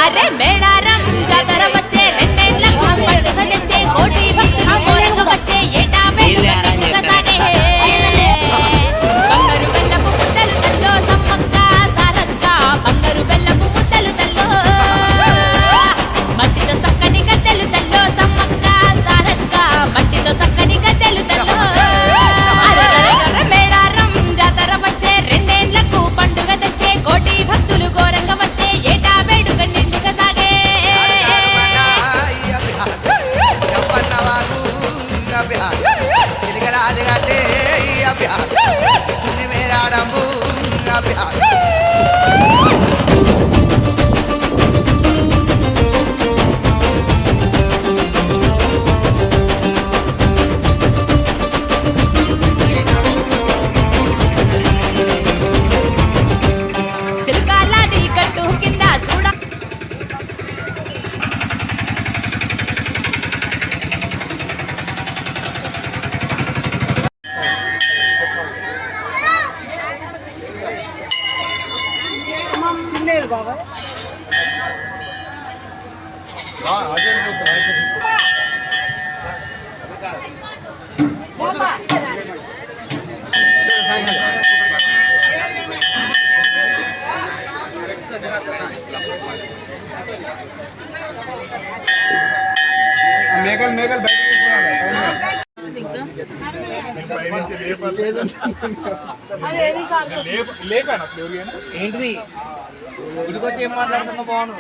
అరే మేడారం జాతర వచ్చే రెండేళ్ల పండుగ తెచ్చే కోటి భక్తులు కోరంగ వచ్చే ఏటా వేడుక సాగే బంగారు బెల్లపు ముద్దలు తల్లో సమ్మక్క సారక్క బంగారు బెల్లపు ముద్దలు తల్లో మట్టితో సక్కని గద్దెలు తల్లో సమ్మక్క సారక్క మట్టితో సక్కని గద్దెలు తల్లో మేడారం జాతర వచ్చే రెండేళ్లకు పండుగ తెచ్చే కోటి భక్తులు కోరంగ వచ్చే ఏటా వేడుక నిండుగా సాగే సిల్కాలాది కట్టు కింద చూడ మేకలు బయట ఏంటిది గుడికొచ్చి ఏం మాట్లాడుతున్నా బాగుండు